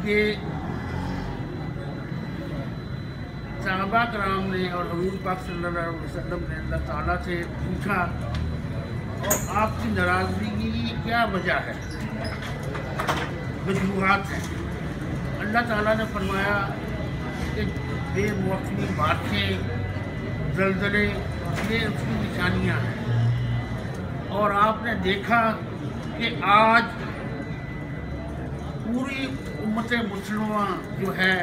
کہ صحابہ کرام نے اور حضور پاک صلی اللہ علیہ وسلم نے اللہ تعالیٰ سے پوچھا اور آپ کی ناراضگی کی کیا وجہ ہے، وجوہات ہیں۔ اللہ تعالیٰ نے فرمایا کہ بے موسمی بارشیں، زلزلے، یہ اس کی نشانیاں ہیں۔ اور آپ نے دیکھا کہ آج پوری امت مسلمہ جو ہے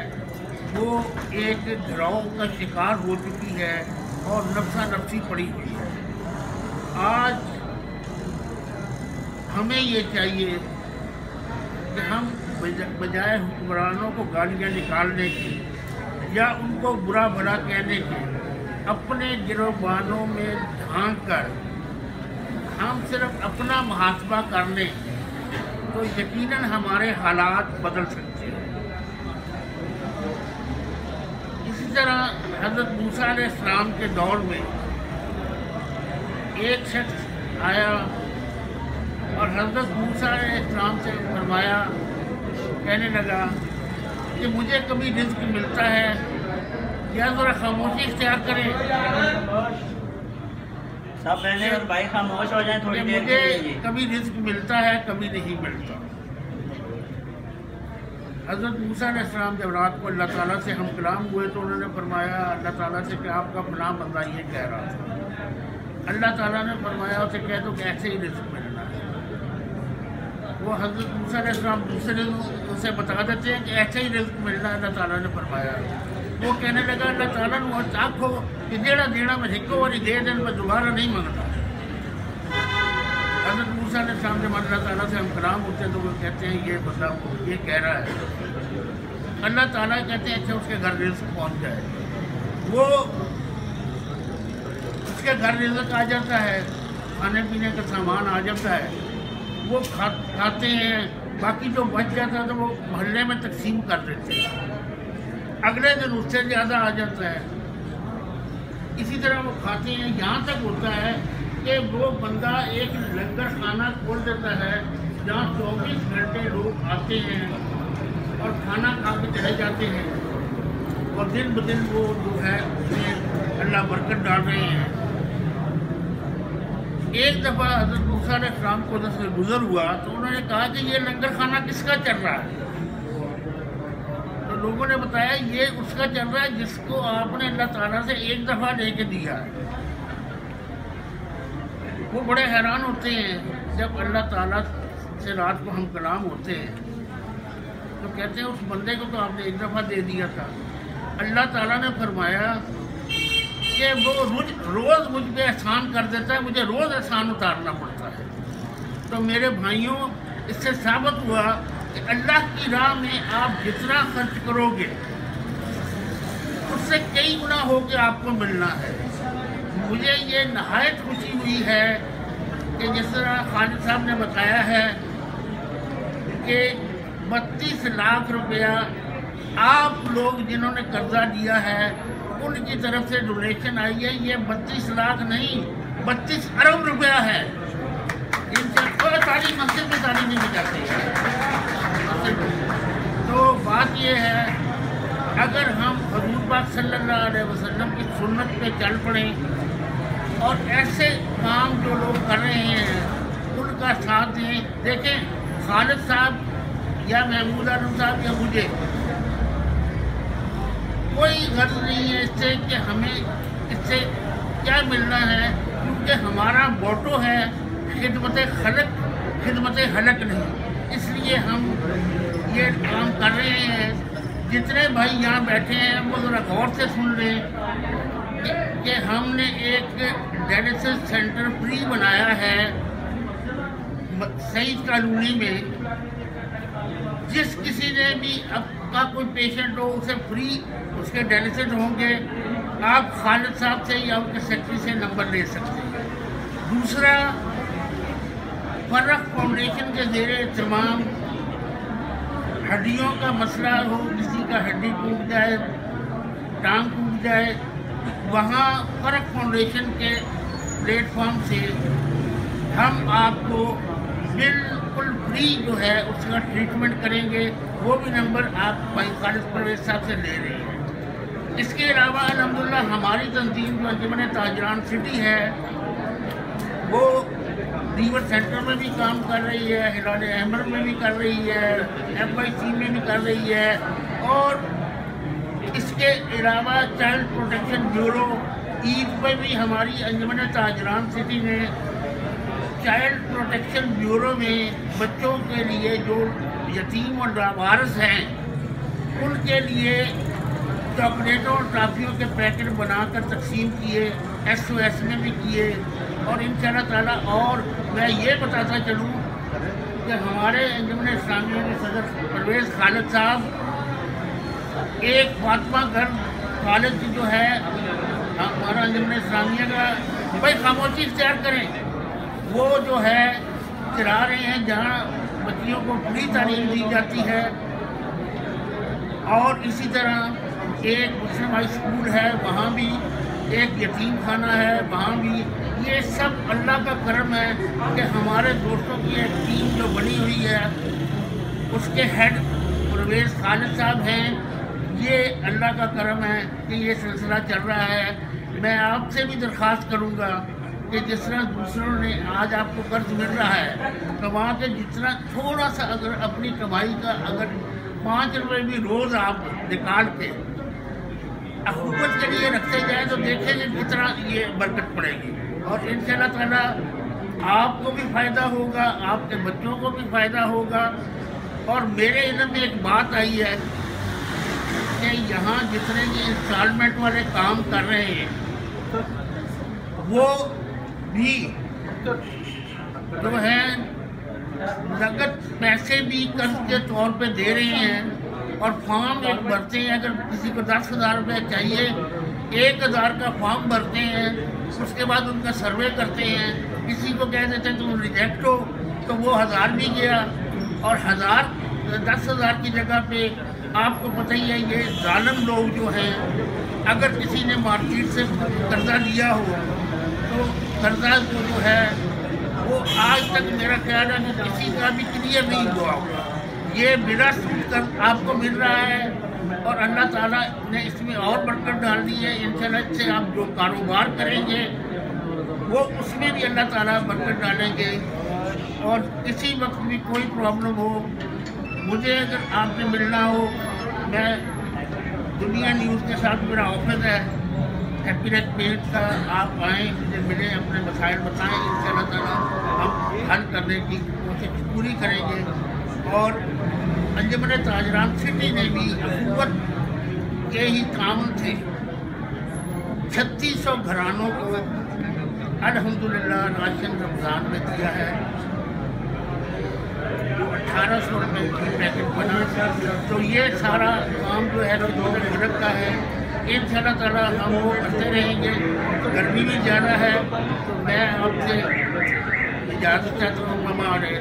وہ ایک گروہ کا شکار ہو چکی ہے اور نفسا نفسی پڑی ہوئی ہے۔ آج ہمیں یہ چاہیے کہ ہم بجائے حکمرانوں کو گالیاں نکالنے کی یا ان کو برا بھلا کہنے کے، اپنے گروبانوں میں جھانک کر ہم صرف اپنا محاسبہ کر لیں تو یقیناً ہمارے حالات بدل سکتے ہیں۔ اسی طرح حضرت موسیٰ علیہ السلام کے دور میں ایک شخص آیا اور حضرت موسیٰ علیہ السلام سے فرمایا، کہنے لگا کہ مجھے کبھی رزق ملتا ہے یا ذرا خاموشی اختیار کریں، سب بہنیں اور بھائی خاموش ہو جائیں تھوڑی دیر کے لیے۔ مجھے کبھی رزق ملتا ہے کبھی نہیں ملتا۔ حضرت موسیٰ علیہ السلام جب رات کو اللہ تعالیٰ سے ہم کلام ہوئے تو انہوں نے فرمایا اللہ تعالیٰ سے کہ آپ کا فلاں بندہ یہ کہہ رہا تھا۔ اللہ تعالیٰ نے فرمایا اسے کہہ دو کہ ایسے ہی رزق ملنا ہے۔ وہ حضرت موسیٰ علیہ السلام دوسرے اسے بتا دیتے ہیں کہ ایسے ہی رزق ملنا ہے، اللہ تعالیٰ نے فرمایا۔ وہ کہنے لگا اللہ تعالیٰ نے وہ چاکو کہ جیڑا دینا میں ہکو والی دے دین میں دوبارہ نہیں مانگتا۔ حضرت موسیٰ علیہ السلام جب اللہ تعالیٰ سے ہم کلام ہوتے ہیں تو وہ کہتے ہیں یہ بندہ یہ کہہ رہا ہے۔ اللہ تعالیٰ کہتے ہیں اچھا اس کے گھر رزق پہنچ جائے، وہ اس کے گھر رزق آ جاتا ہے، کھانے پینے کا سامان آ جاتا ہے، وہ کھاتے ہیں، باقی جو بچ جاتا ہے تو وہ محلے میں تقسیم کر دیتے ہیں، اگلے دن اس سے زیادہ آ جاتا ہے۔ اسی طرح وہ کھاتے ہیں، یہاں تک ہوتا ہے کہ وہ بندہ ایک لنگر خانہ کھول دیتا ہے جہاں 24 گھنٹے لوگ آتے ہیں اور کھانا کھا کے چلے جاتے ہیں، اور دن بدن وہ جو ہے اس میں اللہ برکت ڈال رہے ہیں۔ ایک دفعہ حضرت موسیٰ علیہ السلام کو ادھر سے گزر ہوا تو انہوں نے کہا کہ یہ لنگر خانہ کس کا چل رہا ہے؟ تو لوگوں نے بتایا یہ اس کا چل رہا ہے جس کو آپ نے اللہ تعالیٰ سے ایک دفعہ لے کے دیا ہے۔ وہ بڑے حیران ہوتے ہیں جب اللہ تعالیٰ سے رات کو ہم کلام ہوتے ہیں تو کہتے ہیں اس بندے کو تو آپ نے ایک دفعہ دے دیا تھا۔ اللہ تعالیٰ نے فرمایا کہ وہ روز مجھ پہ احسان کر دیتا ہے، مجھے روز احسان اتارنا پڑتا ہے۔ تو میرے بھائیوں اس سے ثابت ہوا کہ اللہ کی راہ میں آپ جتنا خرچ کرو گے اس سے کئی گنا ہو کے آپ کو ملنا ہے۔ مجھے یہ نہایت خوشی ہوئی ہے کہ جس طرح خالد صاحب نے بتایا ہے کہ 32 لاکھ روپیہ آپ لوگ جنہوں نے قرضہ لیا ہے ان کی طرف سے ڈونیشن آئی ہے۔ یہ 32 لاکھ نہیں 32 ارب روپیہ ہے۔ ان سے کوئی تعلیم مسجد میں تعلیم نہیں جاتی ہے۔ تو بات یہ ہے اگر ہم حضور پاک صلی اللہ علیہ وسلم کی سنت پہ چل پڑیں اور ایسے کام جو لوگ کر رہے ہیں ان کا ساتھ دیں۔ دیکھیں خالد صاحب یا محمود عالم صاحب یا مجھے کوئی غرض نہیں ہے اس سے کہ ہمیں اس سے کیا ملنا ہے، کیونکہ ہمارا موٹو ہے خدمت خلق خدمت حلق نہیں۔ اس لیے ہم یہ کام کر رہے ہیں۔ جتنے بھائی یہاں بیٹھے ہیں وہ ذرا غور سے سن لیں کہ ہم نے ایک ڈائلسس سینٹر فری بنایا ہے سعید کالونی میں۔ جس کسی نے بھی اب کا کوئی پیشنٹ ہو اسے فری اس کے ڈائلسس ہوں گے۔ آپ خالد صاحب سے یا ان کے سیکٹری سے نمبر لے سکتے ہیں۔ دوسرا، فرق فاؤنڈیشن کے زیر اہتمام ہڈیوں کا مسئلہ ہو، کسی کا ہڈی ٹوٹ جائے، ٹانگ ٹوٹ جائے، وہاں فرق فاؤنڈیشن کے پلیٹ فارم سے ہم آپ کو بالکل فری جو ہے اس کا ٹریٹمنٹ کریں گے، وہ بھی نمبر آپ بھائی خالد پرویز صاحب سے لے رہے ہیں۔ اس کے علاوہ الحمدللہ ہماری تنظیم جو انجمن تاجران سٹی ہے وہ ریور سینٹر میں بھی کام کر رہی ہے، ہلال احمر میں بھی کر رہی ہے، FIC میں بھی کر رہی ہے، اور اس کے علاوہ چائلڈ پروٹیکشن بیورو عید پہ بھی ہماری انجمن تاجران سٹی نے چائلڈ پروٹیکشن بیورو میں بچوں کے لیے جو یتیم اور لاوارث ہیں ان کے لیے چاکلیٹوں اور ٹافیوں کے پیکٹ بنا کر تقسیم کیے، SOS میں بھی کیے، اور انشاءاللہ تعالیٰ اور میں یہ بتاتا چلوں کہ ہمارے انجمن اسلامیہ کے صدر پرویز خالد صاحب ایک فاطمہ گھر کالج جو ہے ہمارا انجمن اسلامیہ کا، بھائی خاموشی اختیار کریں، وہ جو ہے چلا رہے ہیں جہاں بچیوں کو فری تعلیم دی جاتی ہے، اور اسی طرح ایک مسلم ہائی اسکول ہے وہاں بھی، ایک یتیم خانہ ہے وہاں بھی۔ یہ سب اللہ کا کرم ہے کہ ہمارے دوستوں کی ایک ٹیم جو بنی ہوئی ہے اس کے ہیڈ پرویز خالد صاحب ہیں۔ یہ اللہ کا کرم ہے کہ یہ سلسلہ چل رہا ہے۔ میں آپ سے بھی درخواست کروں گا کہ جس طرح دوسروں نے آج آپ کو قرض مل رہا ہے تو وہاں کے جتنا تھوڑا سا اگر اپنی کمائی کا اگر 5 روپے بھی روز آپ نکال کے اخوت کے لیے رکھتے جائیں تو دیکھیں گے کتنا یہ برکت پڑے گی، اور انشاءاللہ تعالیٰ آپ کو بھی فائدہ ہوگا، آپ کے بچوں کو بھی فائدہ ہوگا۔ اور میرے علم میں ایک بات آئی ہے کہ یہاں جتنے یہ انسٹالمنٹ والے کام کر رہے ہیں وہ بھی جو ہے نقد پیسے بھی قرض کے طور پہ دے رہے ہیں، اور فارم ایک بھرتے ہیں، اگر کسی کو 10,000 روپے چاہیے 1,000 کا فارم بھرتے ہیں، اس کے بعد ان کا سروے کرتے ہیں، کسی کو کہہ دیتے ہیں تم ریجیکٹ ہو تو وہ 1000 بھی گیا، اور 10,000 کی جگہ پہ آپ کو پتہ ہی ہے یہ ظالم لوگ جو ہیں اگر کسی نے مارکیٹ سے قرضہ لیا ہو تو قرضہ کو جو ہے وہ آج تک میرا خیال ہے کہ کسی کا بھی کلیئر نہیں ہوا ہوگا، یہ بلا سود کر آپ کو مل رہا ہے، اور اللہ تعالیٰ نے اس میں اور برکت ڈال دی ہے۔ انشاءاللہ اس سے آپ جو کاروبار کریں گے وہ اس میں بھی اللہ تعالیٰ برکت ڈالیں گے، اور کسی وقت بھی کوئی پرابلم ہو مجھے اگر آپ سے ملنا ہو، میں دنیا نیوز کے ساتھ میرا آفس ہے ہیپینیس پیج کا، آپ آئیں مجھے ملیں، اپنے مسائل بتائیں، انشاءاللہ تعالیٰ ہم حل کرنے کی کوشش پوری کریں گے۔ اور انجمن تاجران سٹی نے بھی اخوت کے ہی تعاون سے 3600 گھرانوں کو الحمدللہ راشن رمضان میں دیا ہے، 1800 روپے کی پیکٹ بنا، تو یہ سارا کام جو ہے ملک کا ہے۔ انشاءاللہ تعالیٰ ہم وہ کرتے رہیں گے۔ گرمی بھی زیادہ ہے تو میں آپ سے اجازت چاہتا ہوں، مما علیہ